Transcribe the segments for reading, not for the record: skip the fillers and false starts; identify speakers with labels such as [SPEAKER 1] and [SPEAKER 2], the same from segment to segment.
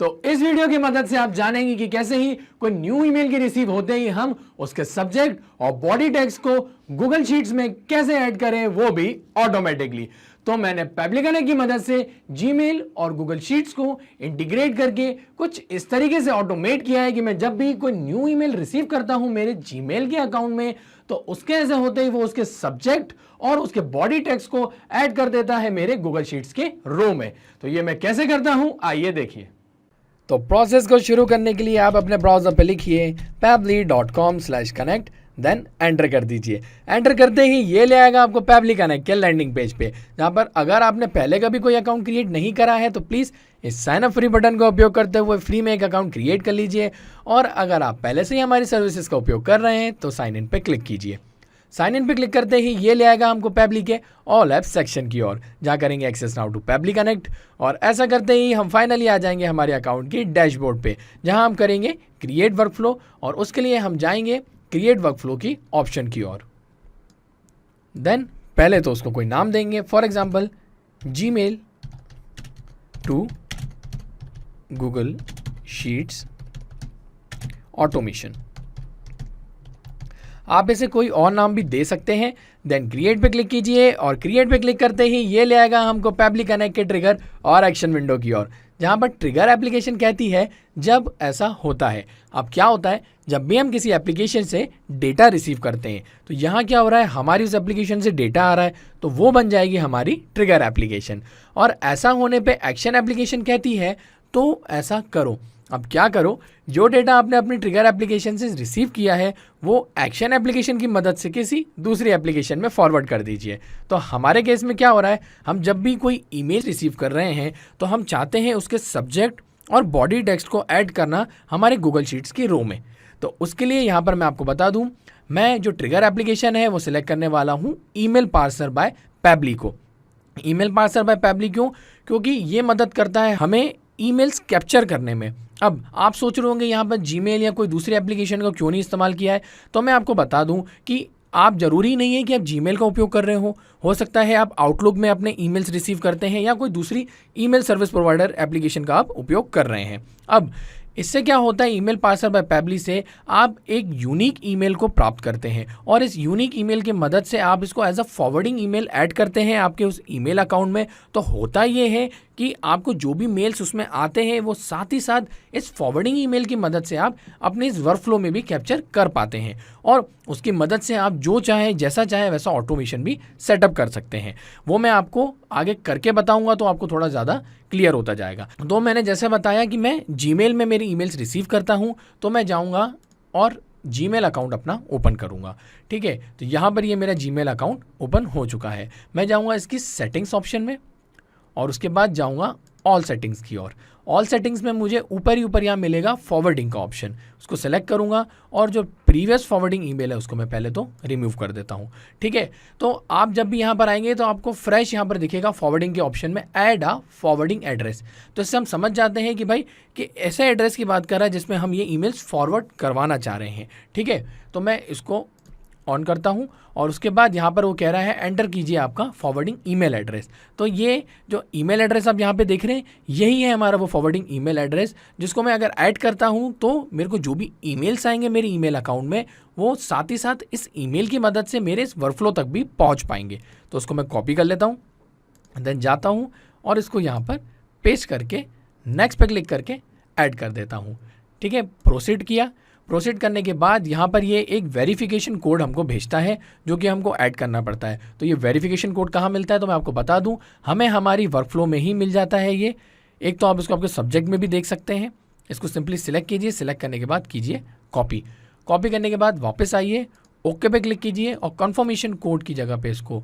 [SPEAKER 1] तो इस वीडियो की मदद से आप जानेंगे कि कैसे ही कोई न्यू ईमेल की रिसीव होते ही हम उसके सब्जेक्ट और बॉडी टेक्स्ट को गूगल शीट्स में कैसे ऐड करें, वो भी ऑटोमेटिकली। तो मैंने पेप्लिकनेक्ट की मदद से जीमेल और गूगल शीट्स को इंटीग्रेट करके कुछ इस तरीके से ऑटोमेट किया है कि मैं जब भी कोई न्यू ईमेल रिसीव करता हूं मेरे जीमेल के अकाउंट में, तो उसके ऐसे होते ही वो उसके सब्जेक्ट और उसके बॉडी टेक्स्ट को ऐड कर देता है मेरे गूगल शीट्स के रो में। तो ये मैं कैसे करता हूं, आइए देखिए।
[SPEAKER 2] तो प्रोसेस को शुरू करने के लिए आप अपने ब्राउजर पे लिखिए pabbly.com/connect, देन एंटर कर दीजिए। एंटर करते ही ये ले आएगा आपको पैबली कनेक्ट के लैंडिंग पेज पे, जहाँ पर अगर आपने पहले कभी कोई अकाउंट क्रिएट नहीं करा है तो प्लीज़ इस साइन अप फ्री बटन का उपयोग करते हुए फ्री में एक अकाउंट क्रिएट कर लीजिए। और अगर आप पहले से ही हमारी सर्विसेज का उपयोग कर रहे हैं तो साइन इन पे क्लिक कीजिए। साइन इन पे क्लिक करते ही ये ले आएगा हमको पैबली के ऑल ऐप सेक्शन की ओर, जहाँ करेंगे access now to Pabbly Connect. और ऐसा करते ही हम फाइनली आ जाएंगे हमारे अकाउंट की डैशबोर्ड पे, जहाँ हम करेंगे क्रिएट वर्कफ्लो और उसके लिए हम जाएंगे क्रिएट वर्कफ्लो की ऑप्शन की ओर। देन पहले तो उसको कोई नाम देंगे, for example Gmail to Google Sheets automation. आप इसे कोई और नाम भी दे सकते हैं। देन क्रिएट पे क्लिक कीजिए और क्रिएट पे क्लिक करते ही ये ले आएगा हमको पैबली कनेक्ट के ट्रिगर और एक्शन विंडो की ओर, जहाँ पर ट्रिगर एप्लीकेशन कहती है जब ऐसा होता है। अब क्या होता है, जब भी हम किसी एप्लीकेशन से डेटा रिसीव करते हैं तो यहाँ क्या हो रहा है, हमारी उस एप्लीकेशन से डेटा आ रहा है तो वो बन जाएगी हमारी ट्रिगर एप्लीकेशन। और ऐसा होने पे एक्शन एप्लीकेशन कहती है तो ऐसा करो। अब क्या करो, जो डेटा आपने अपनी ट्रिगर एप्लीकेशन से रिसीव किया है वो एक्शन एप्लीकेशन की मदद से किसी दूसरी एप्लीकेशन में फॉरवर्ड कर दीजिए। तो हमारे केस में क्या हो रहा है, हम जब भी कोई ईमेल रिसीव कर रहे हैं तो हम चाहते हैं उसके सब्जेक्ट और बॉडी टेक्स्ट को ऐड करना हमारे गूगल शीट्स की रो में। तो उसके लिए यहाँ पर मैं आपको बता दूँ, मैं जो ट्रिगर एप्लीकेशन है वो सिलेक्ट करने वाला हूँ ईमेल पार्सर बाय पैबली को। ईमेल पार्सर बाय पैबली क्यों? क्योंकि ये मदद करता है हमें ईमेल्स कैप्चर करने में। अब आप सोच रहे होंगे यहाँ पर जीमेल या कोई दूसरी एप्लीकेशन को क्यों नहीं इस्तेमाल किया है, तो मैं आपको बता दूं कि आप ज़रूरी नहीं है कि आप जीमेल का उपयोग कर रहे हो सकता है आप आउटलुक में अपने ईमेल्स रिसीव करते हैं या कोई दूसरी ईमेल सर्विस प्रोवाइडर एप्लीकेशन का आप उपयोग कर रहे हैं। अब इससे क्या होता है, ईमेल पार्सर बाय पैबली से आप एक यूनिक ईमेल को प्राप्त करते हैं और इस यूनिक ईमेल की मदद से आप इसको as a forwarding email add करते हैं आपके उस ईमेल अकाउंट में। तो होता ये है कि आपको जो भी मेल्स उसमें आते हैं वो साथ ही साथ इस फॉरवर्डिंग ईमेल की मदद से आप अपने इस वर्कफ्लो में भी कैप्चर कर पाते हैं और उसकी मदद से आप जो चाहे जैसा चाहे वैसा ऑटोमेशन भी सेटअप कर सकते हैं। वो मैं आपको आगे करके बताऊंगा तो आपको थोड़ा ज़्यादा क्लियर होता जाएगा। तो मैंने जैसे बताया कि मैं जीमेल में मेरी ईमेल्स रिसीव करता हूँ तो मैं जाऊँगा और जीमेल अकाउंट अपना ओपन करूँगा। ठीक है, तो यहाँ पर ये मेरा जीमेल अकाउंट ओपन हो चुका है। मैं जाऊँगा इसकी सेटिंग्स ऑप्शन में और उसके बाद जाऊँगा ऑल सेटिंग्स की ओर। ऑल सेटिंग्स में मुझे ऊपर ही ऊपर यहाँ मिलेगा फॉरवर्डिंग का ऑप्शन, उसको सेलेक्ट करूँगा और जो प्रीवियस फॉरवर्डिंग ईमेल है उसको मैं पहले तो रिमूव कर देता हूँ। ठीक है, तो आप जब भी यहाँ पर आएंगे तो आपको फ्रेश यहाँ पर दिखेगा फॉरवर्डिंग के ऑप्शन में ऐड आ फॉरवर्डिंग एड्रेस। तो इससे हम समझ जाते हैं कि भाई कि ऐसे एड्रेस की बात कर रहा है जिसमें हम ये ईमेल्स फॉरवर्ड करवाना चाह रहे हैं। ठीक है, तो मैं इसको ऑन करता हूं और उसके बाद यहाँ पर वो कह रहा है एंटर कीजिए आपका फॉरवर्डिंग ईमेल एड्रेस। तो ये जो ईमेल एड्रेस आप यहाँ पे देख रहे हैं यही है हमारा वो फॉरवर्डिंग ईमेल एड्रेस, जिसको मैं अगर ऐड करता हूँ तो मेरे को जो भी ईमेल्स आएंगे मेरे ईमेल अकाउंट में वो साथ ही साथ इस ईमेल की मदद से मेरे इस वर्कफ्लो तक भी पहुँच पाएंगे। तो उसको मैं कॉपी कर लेता हूँ, देन जाता हूँ और इसको यहाँ पर पेस्ट करके नेक्स्ट पे क्लिक करके ऐड कर देता हूँ। ठीक है, प्रोसीड किया। प्रोसीड करने के बाद यहाँ पर ये एक वेरिफिकेशन कोड हमको भेजता है जो कि हमको ऐड करना पड़ता है। तो ये वेरिफिकेशन कोड कहाँ मिलता है, तो मैं आपको बता दूँ, हमें हमारी वर्कफ्लो में ही मिल जाता है ये। एक तो आप इसको आपके सब्जेक्ट में भी देख सकते हैं। इसको सिंपली सिलेक्ट कीजिए, सिलेक्ट करने के बाद कीजिए कॉपी। कॉपी करने के बाद वापस आइए, ओके पे क्लिक कीजिए और कन्फर्मेशन कोड की जगह पे इसको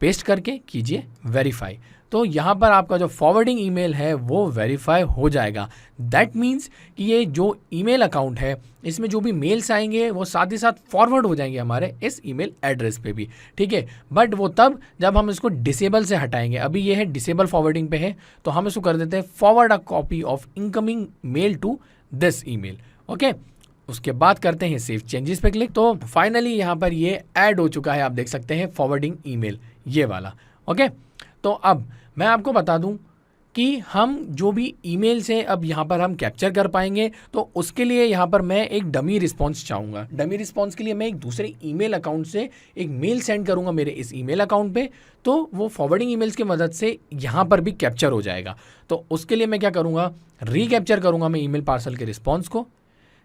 [SPEAKER 2] पेस्ट करके कीजिए वेरीफाई। तो यहाँ पर आपका जो फॉरवर्डिंग ईमेल है वो वेरीफाई हो जाएगा। दैट मीन्स कि ये जो ईमेल अकाउंट है इसमें जो भी मेल्स आएंगे वो साथ ही साथ फॉरवर्ड हो जाएंगे हमारे इस ईमेल एड्रेस पे भी। ठीक है, बट वो तब जब हम इसको डिसेबल से हटाएंगे। अभी ये है डिसेबल फॉरवर्डिंग पे है तो हम इसको कर देते हैं forward a copy of incoming mail to this email. Okay, उसके बाद करते हैं सेव चेंजेस पे क्लिक। तो फाइनली यहाँ पर ये ऐड हो चुका है, आप देख सकते हैं फॉरवर्डिंग ईमेल ये वाला। ओके, तो अब मैं आपको बता दूं कि हम जो भी ईमेल्स हैं अब यहाँ पर हम कैप्चर कर पाएंगे। तो उसके लिए यहाँ पर मैं एक डमी रिस्पॉन्स चाहूँगा। डमी रिस्पॉन्स के लिए मैं एक दूसरे ईमेल अकाउंट से एक मेल सेंड करूँगा मेरे इस ईमेल अकाउंट पे, तो वो फॉरवर्डिंग ईमेल्स की मदद से यहाँ पर भी कैप्चर हो जाएगा। तो उसके लिए मैं क्या करूँगा, रीकैप्चर करूँगा मैं ईमेल पार्सल के रिस्पॉन्स को।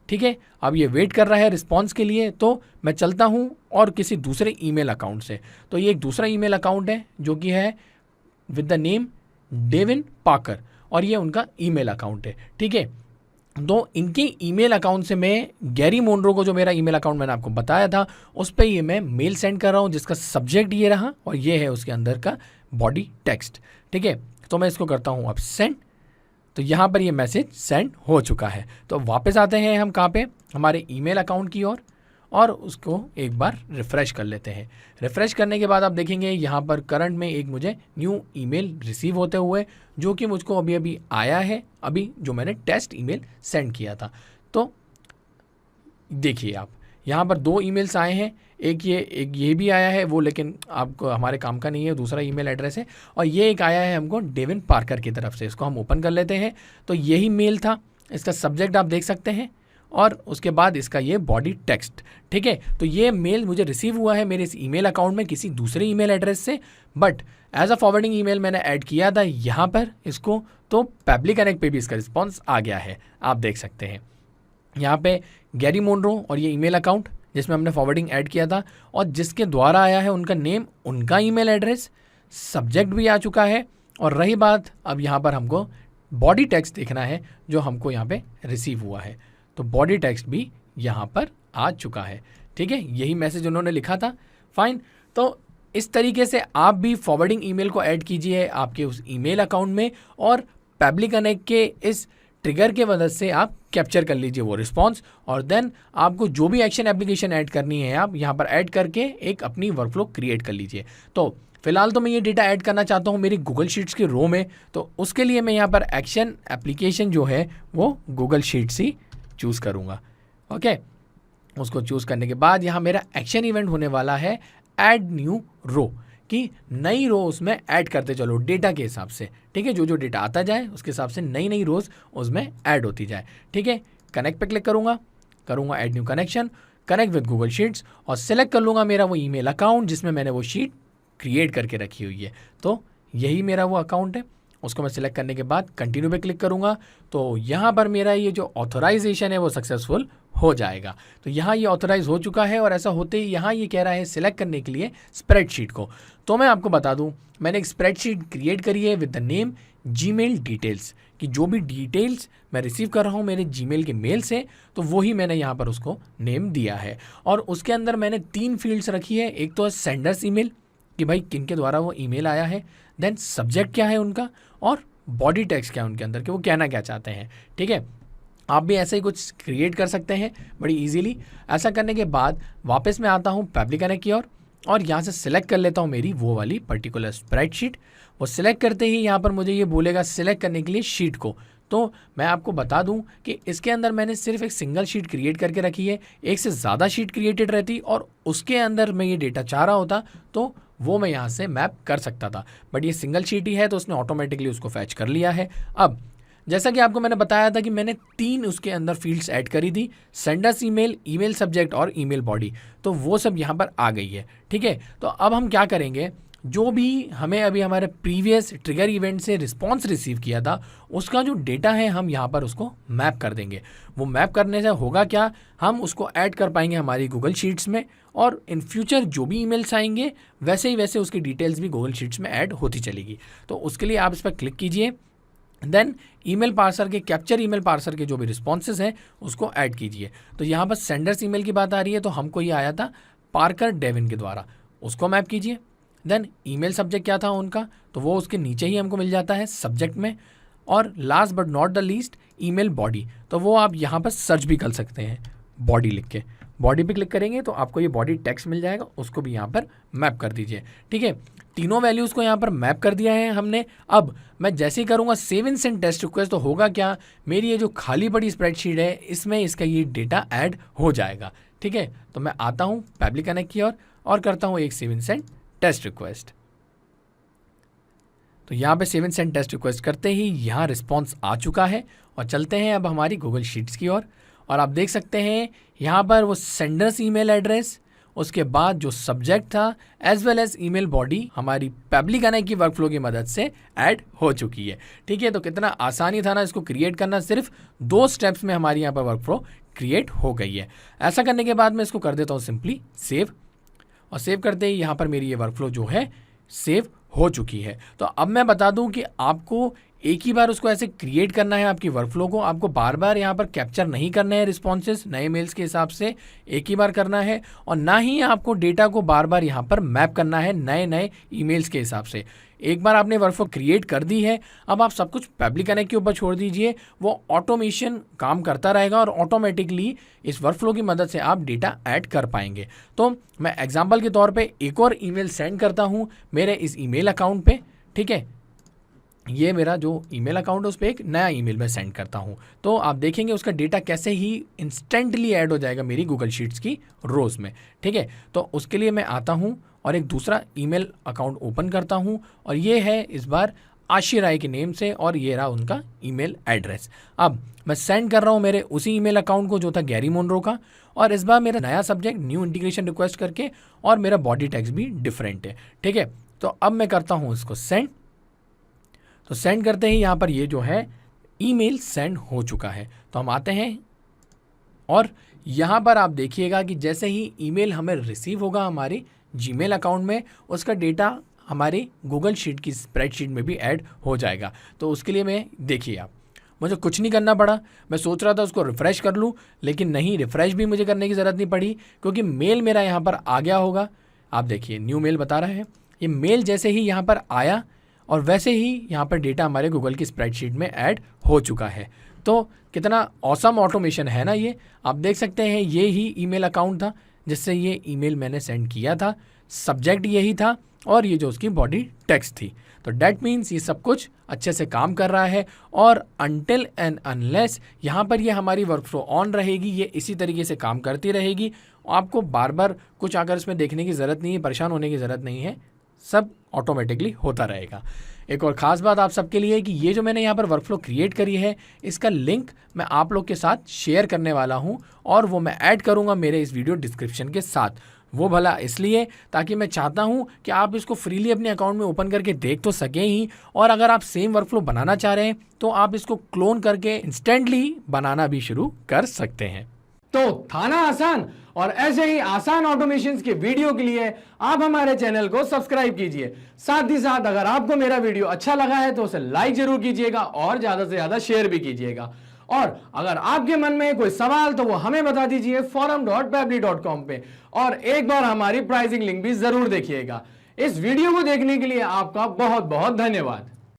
[SPEAKER 2] ठीक है, अब ये वेट कर रहा है रिस्पॉन्स के लिए, तो मैं चलता हूँ और किसी दूसरे ईमेल अकाउंट से। तो ये एक दूसरा ईमेल अकाउंट है जो कि है विद द नेम डेविन पाकर, और ये उनका ईमेल अकाउंट है। ठीक है, तो इनके ईमेल अकाउंट से मैं गैरी मोनरो को, जो मेरा ईमेल अकाउंट मैंने आपको बताया था, उस पर ये मैं मेल सेंड कर रहा हूँ जिसका सब्जेक्ट ये रहा और ये है उसके अंदर का बॉडी टेक्स्ट। ठीक है, तो मैं इसको करता हूँ अब सेंड। तो यहाँ पर ये मैसेज सेंड हो चुका है। तो वापस आते हैं हम कहाँ पे, हमारे ईमेल अकाउंट की ओर, और उसको एक बार रिफ़्रेश कर लेते हैं। रिफ़्रेश करने के बाद आप देखेंगे यहाँ पर करंट में एक मुझे न्यू ईमेल रिसीव होते हुए, जो कि मुझको अभी अभी आया है, अभी जो मैंने टेस्ट ईमेल सेंड किया था। तो देखिए आप यहाँ पर 2 ईमेल्स आए हैं, एक ये भी आया है, वो लेकिन आपको हमारे काम का नहीं है, दूसरा ईमेल एड्रेस है, और ये एक आया है हमको डेविन पार्कर की तरफ से। इसको हम ओपन कर लेते हैं। तो यही मेल था, इसका सब्जेक्ट आप देख सकते हैं, और उसके बाद इसका ये बॉडी टेक्स्ट। ठीक है, तो ये मेल मुझे रिसीव हुआ है मेरे इस ईमेल अकाउंट में किसी दूसरे ईमेल एड्रेस से, but as a forwarding email मैंने ऐड किया था यहाँ पर इसको, तो पेबली कनेक्ट पे भी इसका रिस्पॉन्स आ गया है, आप देख सकते हैं यहाँ पे गैरी मोनरो और ये ईमेल अकाउंट जिसमें हमने फॉरवर्डिंग ऐड किया था, और जिसके द्वारा आया है उनका नेम, उनका ईमेल एड्रेस, सब्जेक्ट भी आ चुका है। और रही बात, अब यहाँ पर हमको बॉडी टेक्स्ट देखना है जो हमको यहाँ पे रिसीव हुआ है। तो बॉडी टेक्स्ट भी यहाँ पर आ चुका है। ठीक है, यही मैसेज उन्होंने लिखा था। फाइन, तो इस तरीके से आप भी फॉरवर्डिंग ईमेल को ऐड कीजिए आपके उस ईमेल अकाउंट में, और पेबली कनेक्ट के इस ट्रिगर के मदद से आप कैप्चर कर लीजिए वो रिस्पॉन्स, और देन आपको जो भी एक्शन एप्लीकेशन ऐड करनी है आप यहाँ पर ऐड करके एक अपनी वर्कफ्लो क्रिएट कर लीजिए। तो फिलहाल तो मैं ये डेटा ऐड करना चाहता हूँ मेरी गूगल शीट्स के रो में, तो उसके लिए मैं यहाँ पर एक्शन एप्लीकेशन जो है वो गूगल शीट्स ही चूज़ करूँगा। ओके, उसको चूज़ करने के बाद यहाँ मेरा एक्शन इवेंट होने वाला है ऐड न्यू रो, कि नई रो उसमें ऐड करते चलो डेटा के हिसाब से। ठीक है, जो जो डेटा आता जाए उसके हिसाब से नई नई रोज़ उसमें ऐड होती जाए। ठीक है, कनेक्ट पे क्लिक करूँगा add new connection, connect with Google sheets, और सेलेक्ट कर लूँगा मेरा वो ईमेल अकाउंट जिसमें मैंने वो शीट क्रिएट करके रखी हुई है। तो यही मेरा वो अकाउंट है, उसको मैं सिलेक्ट करने के बाद कंटिन्यू पे क्लिक करूँगा। तो यहाँ पर मेरा ये जो ऑथराइजेशन है वो सक्सेसफुल हो जाएगा। तो यहाँ ये ऑथराइज हो चुका है, और ऐसा होते ही यहाँ ये कह रहा है सिलेक्ट करने के लिए स्प्रेडशीट को। तो मैं आपको बता दूँ, मैंने एक स्प्रेडशीट क्रिएट करी है with the name Gmail details, कि जो भी डिटेल्स मैं रिसीव कर रहा हूँ मेरे जीमेल के मेल से, तो वही मैंने यहाँ पर उसको नेम दिया है। और उसके अंदर मैंने 3 फील्ड्स रखी है। एक तो है सेंडर्स ईमेल, कि भाई किन के द्वारा वो ईमेल आया है, देन सब्जेक्ट क्या है उनका, और बॉडी टेक्स्ट क्या है उनके अंदर, कि वो कहना क्या चाहते हैं। ठीक है, आप भी ऐसे ही कुछ क्रिएट कर सकते हैं बड़ी इजीली। ऐसा करने के बाद वापस मैं आता हूँ पेबली कनेक्ट की ओर, और यहाँ से सिलेक्ट कर लेता हूँ मेरी वो वाली पर्टिकुलर स्प्रेडशीट। वो सिलेक्ट करते ही यहाँ पर मुझे ये बोलेगा सिलेक्ट करने के लिए शीट को। तो मैं आपको बता दूं कि इसके अंदर मैंने सिर्फ एक सिंगल शीट क्रिएट करके रखी है। एक से ज़्यादा शीट क्रिएटेड रहती और उसके अंदर मैं ये डेटा चाह रहा होता तो वो मैं यहाँ से मैप कर सकता था, बट ये सिंगल शीट ही है तो उसने ऑटोमेटिकली उसको फैच कर लिया है। अब जैसा कि आपको मैंने बताया था कि मैंने 3 उसके अंदर फील्ड्स ऐड करी थी, सेंडर्स ईमेल, ईमेल सब्जेक्ट और ईमेल बॉडी, तो वो सब यहाँ पर आ गई है। ठीक है, तो अब हम क्या करेंगे, जो भी हमें अभी हमारे प्रीवियस ट्रिगर इवेंट से रिस्पॉन्स रिसीव किया था उसका जो डेटा है हम यहाँ पर उसको मैप कर देंगे। वो मैप करने से होगा क्या, हम उसको ऐड कर पाएंगे हमारी गूगल शीट्स में, और इन फ्यूचर जो भी ईमेल्स आएंगे वैसे ही वैसे उसकी डिटेल्स भी गूगल शीट्स में ऐड होती चलेगी। तो उसके लिए आप इस पर क्लिक कीजिए, देन ईमेल पार्सर के कैप्चर ईमेल पार्सर के जो भी रिस्पॉन्सेज हैं उसको ऐड कीजिए। तो यहाँ पर सेंडर्स ईमेल की बात आ रही है, तो हमको ये आया था पार्कर डेविन के द्वारा, उसको मैप कीजिए। देन ईमेल सब्जेक्ट क्या था उनका, तो वो उसके नीचे ही हमको मिल जाता है सब्जेक्ट में। और last but not the least email body, तो वो आप यहाँ पर सर्च भी कर सकते हैं बॉडी लिख के। बॉडी पे क्लिक करेंगे तो आपको ये बॉडी टेक्स्ट मिल जाएगा, उसको भी यहाँ पर मैप कर दीजिए। ठीक है, तीनों वैल्यूज़ को यहाँ पर मैप कर दिया है हमने। अब मैं जैसे ही करूँगा save and send test request, तो होगा क्या, मेरी ये जो खाली पड़ी स्प्रेडशीट है इसमें इसका ये डेटा ऐड हो जाएगा। ठीक है, तो मैं आता हूँ पेबली कनेक्ट की ओर और करता हूँ एक save and send test request. तो यहाँ पे save and send test request करते ही यहाँ रिस्पॉन्स आ चुका है और चलते हैं अब हमारी गूगल शीट्स की ओर। और आप देख सकते हैं यहाँ पर वो सेंडर्स ईमेल एड्रेस, उसके बाद जो सब्जेक्ट था as well as email body हमारी पब्लिक कनेक्ट की वर्कफ्लो की मदद से ऐड हो चुकी है। ठीक है, तो कितना आसानी था ना इसको क्रिएट करना, सिर्फ 2 स्टेप्स में हमारी यहाँ पर वर्कफ्लो क्रिएट हो गई है। ऐसा करने के बाद मैं इसको कर देता हूँ सिंपली सेव, और सेव करते ही यहाँ पर मेरी ये वर्कफ्लो जो है सेव हो चुकी है। तो अब मैं बता दूं कि आपको एक ही बार उसको ऐसे क्रिएट करना है आपकी वर्कफ्लो को, आपको बार बार यहाँ पर कैप्चर नहीं करना है रिस्पॉन्सेस नए मेल्स के हिसाब से, एक ही बार करना है। और ना ही आपको डेटा को बार बार यहाँ पर मैप करना है नए नए ईमेल्स के हिसाब से। एक बार आपने वर्कफ्लो क्रिएट कर दी है, अब आप सब कुछ पब्लिक कनेक्ट के ऊपर छोड़ दीजिए, वो ऑटोमेशन काम करता रहेगा और ऑटोमेटिकली इस वर्कफ्लो की मदद से आप डेटा ऐड कर पाएंगे। तो मैं एग्जांपल के तौर पे एक और ईमेल सेंड करता हूँ मेरे इस ईमेल अकाउंट पे। ठीक है, ये मेरा जो ईमेल अकाउंट है उस पर एक नया ईमेल मैं सेंड करता हूँ, तो आप देखेंगे उसका डेटा कैसे ही इंस्टेंटली ऐड हो जाएगा मेरी गूगल शीट्स की रोज़ में। ठीक है, तो उसके लिए मैं आता हूँ और एक दूसरा ईमेल अकाउंट ओपन करता हूँ, और ये है इस बार आशी राय के नेम से, और ये रहा उनका ईमेल एड्रेस। अब मैं सेंड कर रहा हूँ मेरे उसी ईमेल अकाउंट को जो था गैरी मोनरो का, और इस बार मेरा नया सब्जेक्ट न्यू इंटीग्रेशन रिक्वेस्ट करके, और मेरा बॉडी टेक्स्ट भी डिफरेंट है। ठीक है, तो अब मैं करता हूँ इसको सेंड। तो सेंड करते ही यहाँ पर ये जो है ईमेल सेंड हो चुका है। तो हम आते हैं और यहाँ पर आप देखिएगा कि जैसे ही ईमेल हमें रिसीव होगा हमारे जीमेल अकाउंट में, उसका डेटा हमारी गूगल शीट की स्प्रेडशीट में भी ऐड हो जाएगा। तो उसके लिए मैं देखिए आप, मुझे कुछ नहीं करना पड़ा। मैं सोच रहा था उसको रिफ़्रेश कर लूँ, लेकिन नहीं, रिफ़्रेश भी मुझे करने की ज़रूरत नहीं पड़ी, क्योंकि मेल मेरा यहाँ पर आ गया होगा। आप देखिए न्यू मेल बता रहा है, ये मेल जैसे ही यहाँ पर आया और वैसे ही यहाँ पर डेटा हमारे गूगल की स्प्रेडशीट में ऐड हो चुका है। तो कितना ऑसम ऑटोमेशन है ना ये। आप देख सकते हैं ये ही ईमेल अकाउंट था जिससे ये ईमेल मैंने सेंड किया था, सब्जेक्ट यही था और ये जो उसकी बॉडी टेक्स्ट थी। तो डैट मीन्स ये सब कुछ अच्छे से काम कर रहा है, और अनटिल एंड अनलेस यहाँ पर ये हमारी वर्कफ्लो ऑन रहेगी, ये इसी तरीके से काम करती रहेगी। आपको बार बार कुछ आकर इसमें देखने की ज़रूरत नहीं है, परेशान होने की ज़रूरत नहीं है, सब ऑटोमेटिकली होता रहेगा। एक और ख़ास बात आप सबके लिए कि ये जो मैंने यहाँ पर वर्कफ्लो क्रिएट करी है, इसका लिंक मैं आप लोग के साथ शेयर करने वाला हूँ, और वो मैं ऐड करूँगा मेरे इस वीडियो डिस्क्रिप्शन के साथ। वो भला इसलिए ताकि मैं चाहता हूँ कि आप इसको फ्रीली अपने अकाउंट में ओपन करके देख तो सकें ही, और अगर आप सेम वर्कफ्लो बनाना चाह रहे हैं तो आप इसको क्लोन करके इंस्टेंटली बनाना भी शुरू कर सकते हैं।
[SPEAKER 1] तो था ना आसान। और ऐसे ही आसान ऑटोमेशंस के वीडियो के लिए आप हमारे चैनल को सब्सक्राइब कीजिए। साथ ही साथ अगर आपको मेरा वीडियो अच्छा लगा है तो उसे लाइक जरूर कीजिएगा और ज्यादा से ज्यादा शेयर भी कीजिएगा। और अगर आपके मन में कोई सवाल तो वो हमें बता दीजिए forum.pabbly.com पे, और एक बार हमारी प्राइसिंग लिंक भी जरूर देखिएगा। इस वीडियो को देखने के लिए आपका बहुत बहुत धन्यवाद।